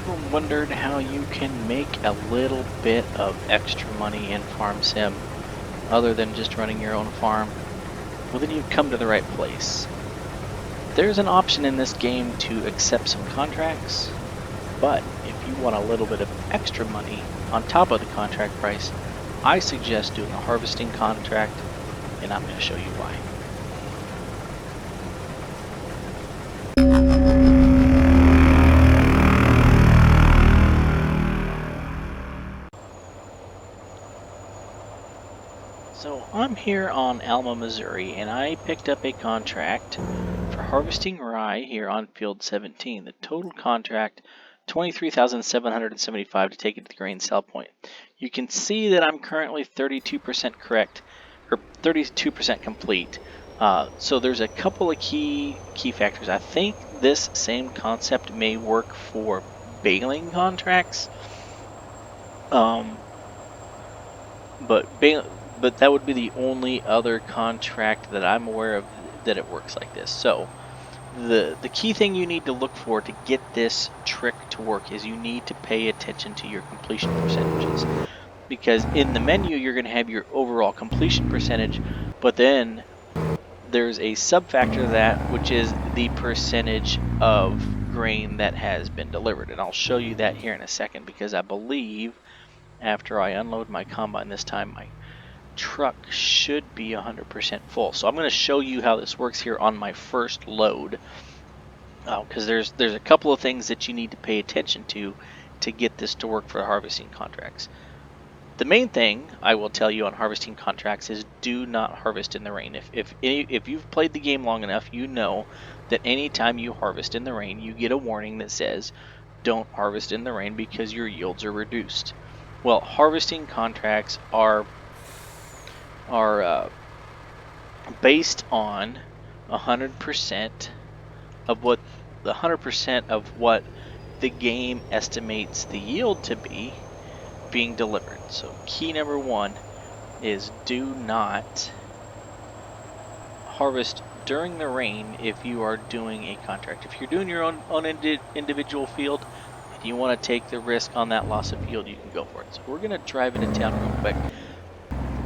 ever wondered how you can make a little bit of extra money in Farm Sim other than just running your own farm? Well, then you've come to the right place. There's an option in this game to accept some contracts, but if you want a little bit of extra money on top of the contract price, I suggest doing a harvesting contract, and I'm going to show you why. So I'm here on Alma, Missouri, and I picked up a contract for harvesting rye here on field 17. The total contract, $23,775 to take it to the grain sell point. You can see that I'm currently 32% correct, or 32% complete. So there's a couple of key factors. I think this same concept may work for baling contracts. But that would be the only other contract that I'm aware of that it works like this. So the key thing you need to look for to get this trick to work is you need to pay attention to your completion percentages, because in the menu you're going to have your overall completion percentage, but then there's a sub factor to that, which is the percentage of grain that has been delivered, and I'll show you that here in a second, because I believe after I unload my combine this time, my truck should be 100% full. So I'm going to show you how this works here on my first load, because there's a couple of things that you need to pay attention to get this to work for harvesting contracts. The main thing I will tell you on harvesting contracts is do not harvest in the rain. If you've played the game long enough, you know that anytime you harvest in the rain, you get a warning that says don't harvest in the rain because your yields are reduced. Well, harvesting contracts are based on 100% of what 100% of what the game estimates the yield to be being delivered. So key number one is do not harvest during the rain if you are doing a contract. If you're doing your own individual field and you want to take the risk on that loss of yield, you can go for it. So we're going to drive into town real quick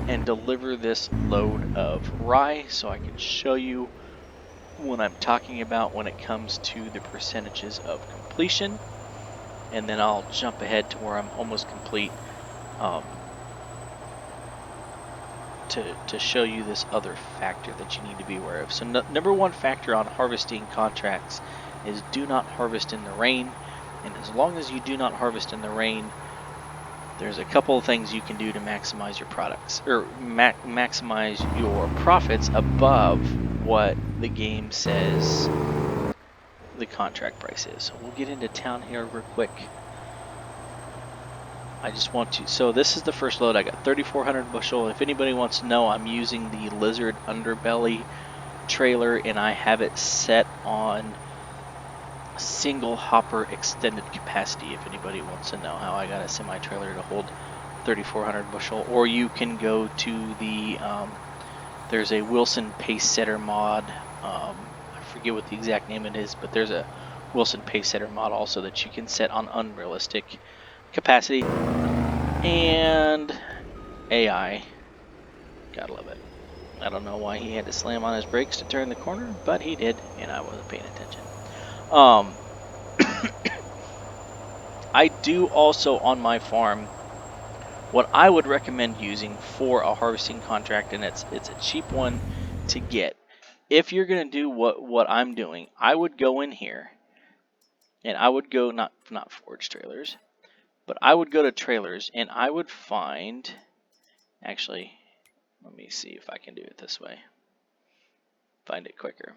and deliver this load of rye so I can show you what I'm talking about when it comes to the percentages of completion, and then I'll jump ahead to where I'm almost complete to show you this other factor that you need to be aware of. So number one factor on harvesting contracts is do not harvest in the rain, and as long as you do not harvest in the rain, there's a couple of things you can do to maximize your products, or maximize your profits above what the game says the contract price is. So we'll get into town here real quick. I just want to, so this is the first load. I got 3,400 bushel. If anybody wants to know, I'm using the Lizard underbelly trailer, and I have it set on single hopper extended capacity. If anybody wants to know how I got a semi-trailer to hold 3,400 bushel, or you can go to the there's a Wilson pace setter mod. I forget what the exact name it is, but there's a Wilson pace setter mod also that you can set on unrealistic capacity. And AI, gotta love it. I don't know why he had to slam on his brakes to turn the corner, but he did, and I wasn't paying attention. I do also on my farm what I would recommend using for a harvesting contract, and it's a cheap one to get. If you're gonna do what I'm doing, I would go in here and I would go not forage trailers, but I would go to trailers and I would find, actually, let me see if I can do it this way. Find it quicker.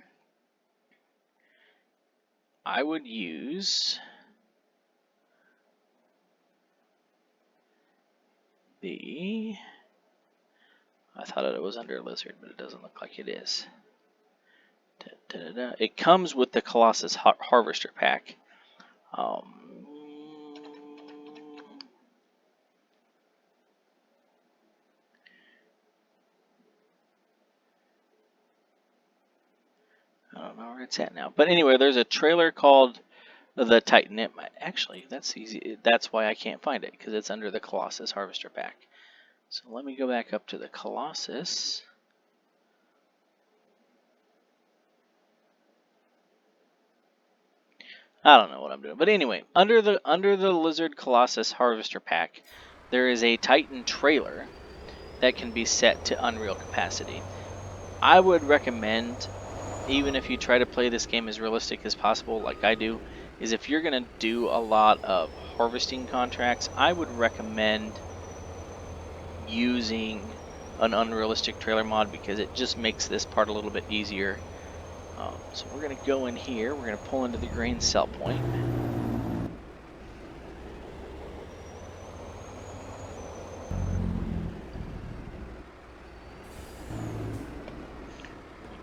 I would use I thought it was under Lizard, but it doesn't look like it is. It comes with the Colossus Harvester Pack. I don't know where it's at now. But anyway, there's a trailer called The Titan, actually, that's easy. That's why I can't find it, because it's under the Colossus Harvester Pack. So let me go back up to the Colossus. I don't know what I'm doing, but anyway, under the Lizard Colossus Harvester Pack, there is a Titan trailer that can be set to unreal capacity. I would recommend, even if you try to play this game as realistic as possible, like I do, is if you're going to do a lot of harvesting contracts, I would recommend using an unrealistic trailer mod, because it just makes this part a little bit easier. So we're going to go in here, we're going to pull into the grain sell point.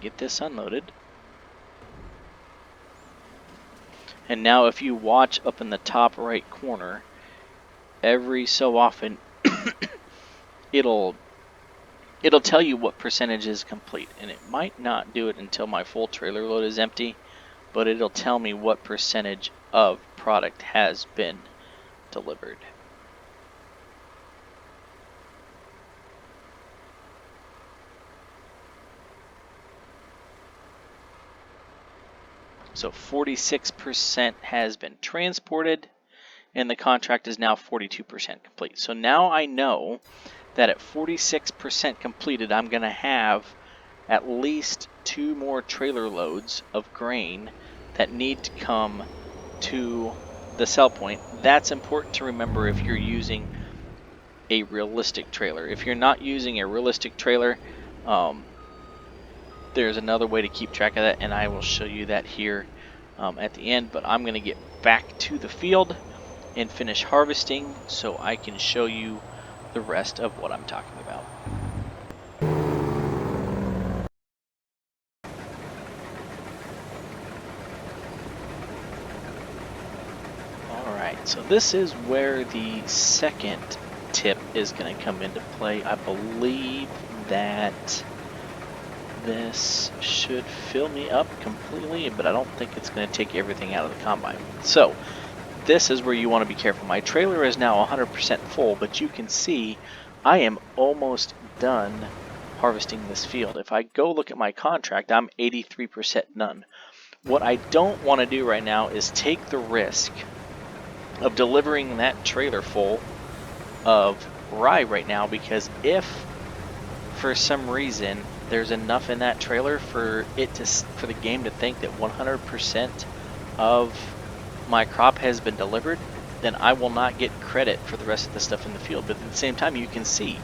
Get this unloaded. And now if you watch up in the top right corner, every so often it'll tell you what percentage is complete, and it might not do it until my full trailer load is empty, but it'll tell me what percentage of product has been delivered. So 46% has been transported, and the contract is now 42% complete. So now I know that at 46% completed, I'm going to have at least 2 more trailer loads of grain that need to come to the sell point. That's important to remember if you're using a realistic trailer. If you're not using a realistic trailer, there's another way to keep track of that, and I will show you that here at the end. But I'm going to get back to the field and finish harvesting so I can show you the rest of what I'm talking about. Alright, so this is where the second tip is going to come into play. I believe that this should fill me up completely, but I don't think it's going to take everything out of the combine. So this is where you want to be careful. My trailer is now 100% full, but you can see I am almost done harvesting this field. If I go look at my contract, I'm 83% done. What I don't want to do right now is take the risk of delivering that trailer full of rye right now, because if for some reason there's enough in that trailer for the game to think that 100% of my crop has been delivered, then I will not get credit for the rest of the stuff in the field. But at the same time, you can see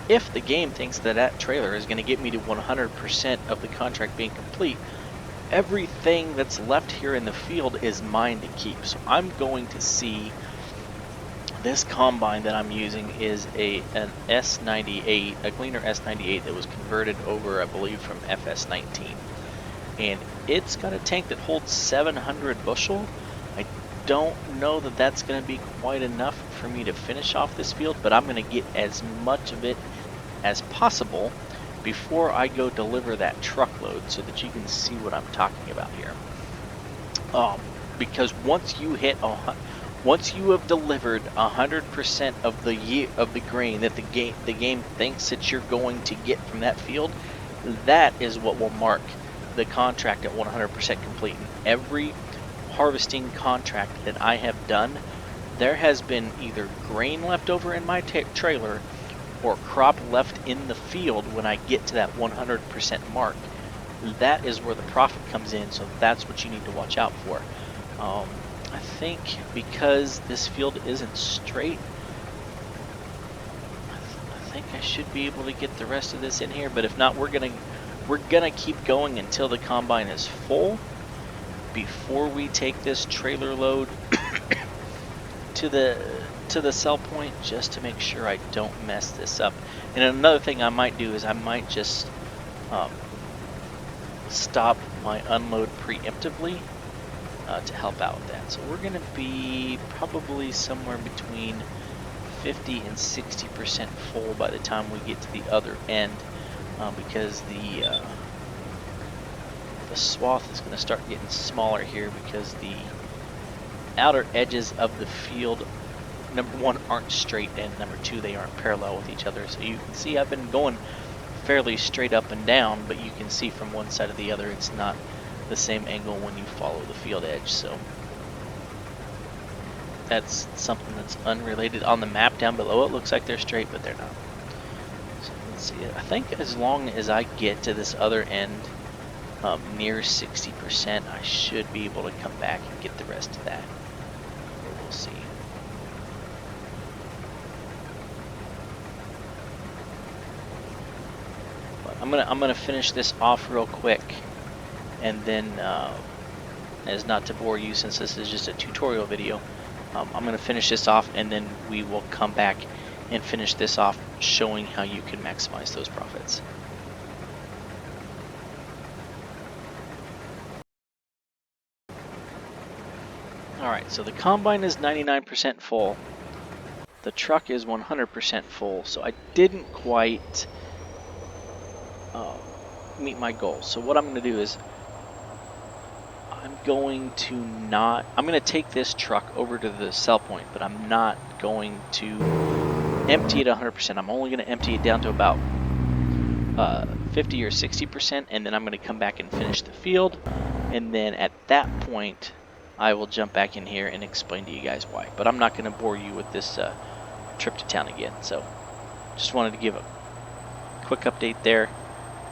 if the game thinks that that trailer is going to get me to 100% of the contract being complete, everything that's left here in the field is mine to keep. So I'm going to see this combine that I'm using is an S98, a Gleaner S98 that was converted over, I believe, from FS19. And it's got a tank that holds 700 bushel. I don't know that that's going to be quite enough for me to finish off this field, but I'm going to get as much of it as possible before I go deliver that truckload, so that you can see what I'm talking about here. Because once you have delivered 100% of the grain that the game thinks that you're going to get from that field, that is what will mark the contract at 100% complete. In every harvesting contract that I have done, there has been either grain left over in my trailer or crop left in the field when I get to that 100% mark. That is where the profit comes in, so that's what you need to watch out for. I think because this field isn't straight, I think I should be able to get the rest of this in here, but if not, we're gonna keep going until the combine is full before we take this trailer load to the sell point, just to make sure I don't mess this up. And another thing I might do is I might just stop my unload preemptively to help out with that. So we're going to be probably somewhere between 50 and 60% full by the time we get to the other end, because the swath is going to start getting smaller here, because the outer edges of the field, number one, aren't straight, and number two, they aren't parallel with each other. So you can see I've been going fairly straight up and down, but you can see from one side to the other it's not the same angle when you follow the field edge. So that's something that's unrelated. On the map down below it looks like they're straight, but they're not. So let's see. I think as long as I get to this other end near 60%, I should be able to come back and get the rest of that. We'll see. But I'm gonna finish this off real quick, and then as not to bore you, since this is just a tutorial video, I'm gonna finish this off, and then we will come back and finish this off, showing how you can maximize those profits. Alright, so the combine is 99% full. The truck is 100% full, so I didn't quite meet my goal. So what I'm going to do is I'm going to take this truck over to the sell point, but I'm not going to empty it 100%. I'm only going to empty it down to about 50 or 60%, and then I'm going to come back and finish the field, and then at that point I will jump back in here and explain to you guys why. But I'm not going to bore you with this trip to town again. So just wanted to give a quick update there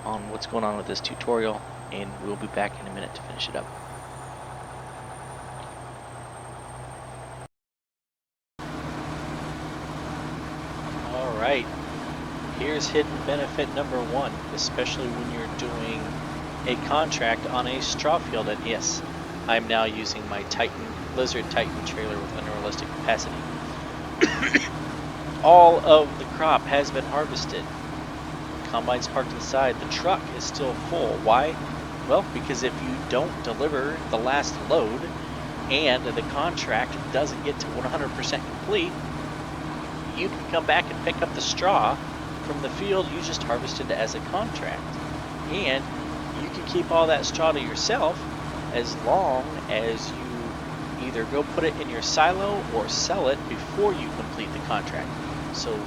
on what's going on with this tutorial, and we'll be back in a minute to finish it up. Alright, here's hidden benefit number one, especially when you're doing a contract on a straw field. And yes, I'm now using my Lizard Titan trailer with unrealistic capacity. All of the crop has been harvested. Combine's parked to the side. The truck is still full. Why? Well, because if you don't deliver the last load and the contract doesn't get to 100% complete, you can come back and pick up the straw from the field you just harvested as a contract. And you can keep all that straw to yourself as long as you either go put it in your silo or sell it before you complete the contract. So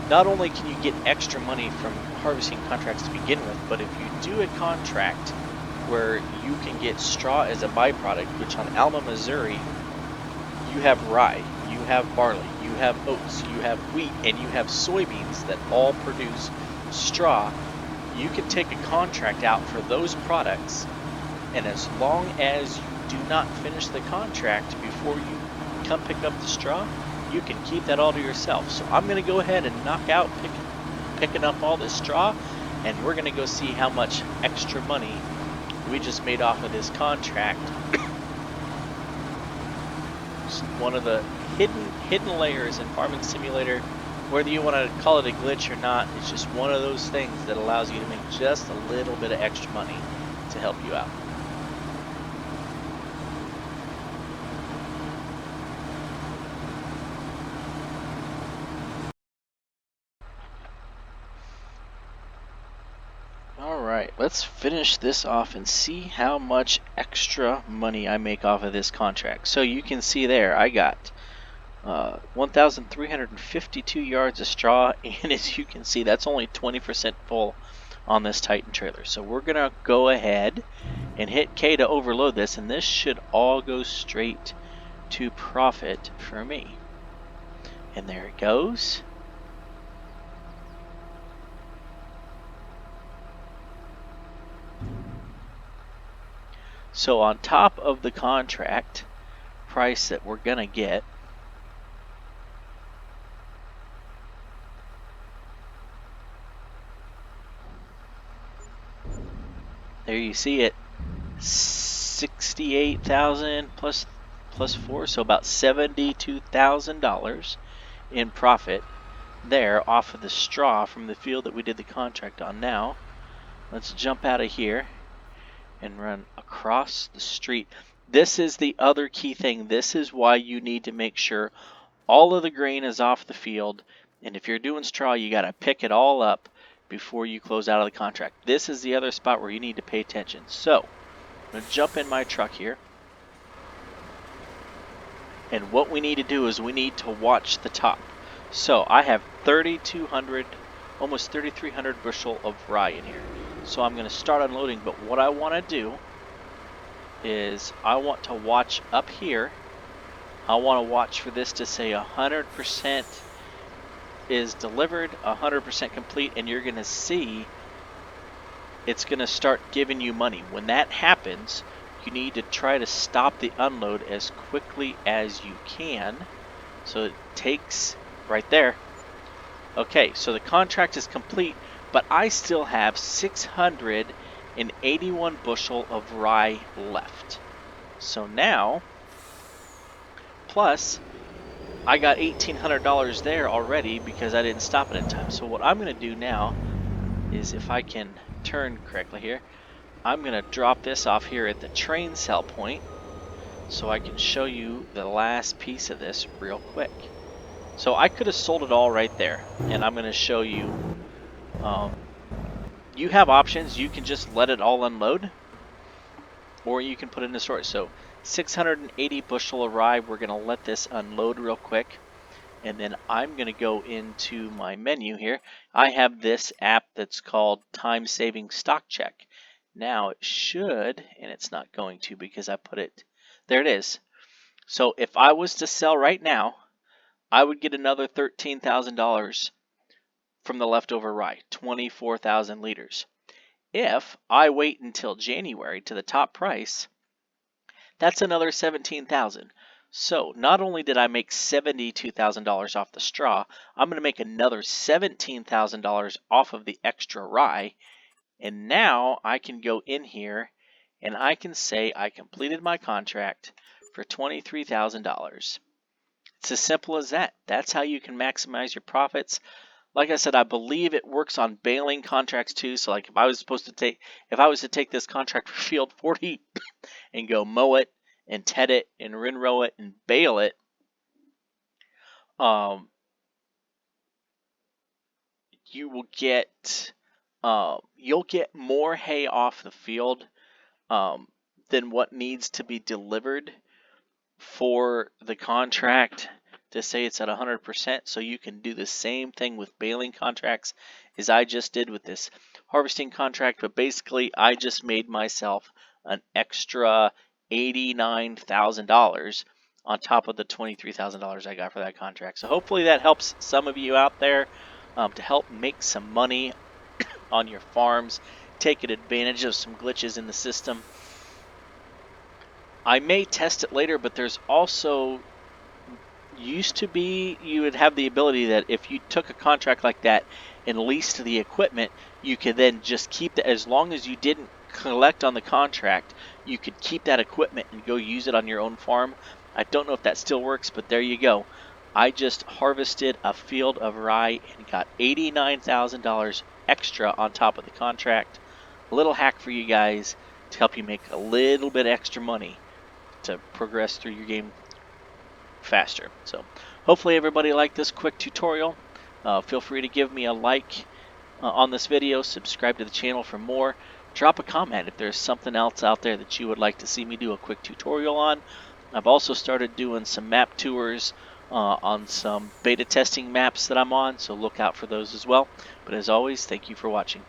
not only can you get extra money from harvesting contracts to begin with, but if you do a contract where you can get straw as a byproduct, which on Alma, Missouri, you have rye, you have barley, you have oats, you have wheat, and you have soybeans that all produce straw, you can take a contract out for those products, and as long as you do not finish the contract before you come pick up the straw, you can keep that all to yourself. So I'm going to go ahead and knock out picking up all this straw, and we're going to go see how much extra money we just made off of this contract. It's one of the hidden layers in Farming Simulator. Whether you want to call it a glitch or not, it's just one of those things that allows you to make just a little bit of extra money to help you out. Alright, let's finish this off and see how much extra money I make off of this contract. So you can see there, I got 1,352 yards of straw, and as you can see, that's only 20% full on this Titan trailer. So we're going to go ahead and hit K to overload this, and this should all go straight to profit for me. And there it goes. So on top of the contract price that we're going to get, there you see it, 68,000 plus 4, so about $72,000 in profit there off of the straw from the field that we did the contract on. Now let's jump out of here and run across the street. This is the other key thing. This is why you need to make sure all of the grain is off the field, and if you're doing straw, you got to pick it all up before you close out of the contract. This is the other spot where you need to pay attention. So I'm going to jump in my truck here. And what we need to do is we need to watch the top. So I have 3,200, almost 3,300 bushel of rye in here. So I'm going to start unloading, but what I want to do is I want to watch up here. I want to watch for this to say 100% is delivered, 100% complete, and you're going to see it's going to start giving you money. When that happens, you need to try to stop the unload as quickly as you can. So it takes right there. Okay, so the contract is complete, but I still have 681 bushel of rye left. So now, plus, I got $1,800 there already because I didn't stop it in time. So what I'm going to do now is, if I can turn correctly here, I'm going to drop this off here at the train sell point so I can show you the last piece of this real quick. So I could have sold it all right there, and I'm going to show you, you have options. You can just let it all unload, or you can put it in a storage. So 680 bushel of rye, we're going to let this unload real quick. And then I'm going to go into my menu here. I have this app that's called Time Saving Stock Check. Now it should, and it's not going to because I put it, there it is. So if I was to sell right now, I would get another $13,000 from the leftover rye, 24,000 liters. If I wait until January to the top price, that's another $17,000. So not only did I make $72,000 off the straw, I'm going to make another $17,000 off of the extra rye. And now I can go in here and I can say I completed my contract for $23,000. It's as simple as that. That's how you can maximize your profits. Like I said, I believe it works on baling contracts too. So like if I was to take this contract for field 40 and go mow it and ted it and rinrow it and bale it, you will get you'll get more hay off the field than what needs to be delivered for the contract to say it's at 100%. So you can do the same thing with baling contracts as I just did with this harvesting contract, but basically I just made myself an extra $89,000 on top of the $23,000 I got for that contract. So hopefully that helps some of you out there to help make some money on your farms, taking advantage of some glitches in the system. I may test it later, but there's also, used to be, you would have the ability that if you took a contract like that and leased the equipment, you could then just keep that, as long as you didn't collect on the contract, you could keep that equipment and go use it on your own farm. I don't know if that still works, but there you go. I just harvested a field of rye and got $89,000 extra on top of the contract. A little hack for you guys to help you make a little bit extra money to progress through your game faster. So hopefully everybody liked this quick tutorial. Feel free to give me a like on this video, subscribe to the channel for more, drop a comment if there's something else out there that you would like to see me do a quick tutorial on. I've also started doing some map tours on some beta testing maps that I'm on, so look out for those as well. But as always, thank you for watching.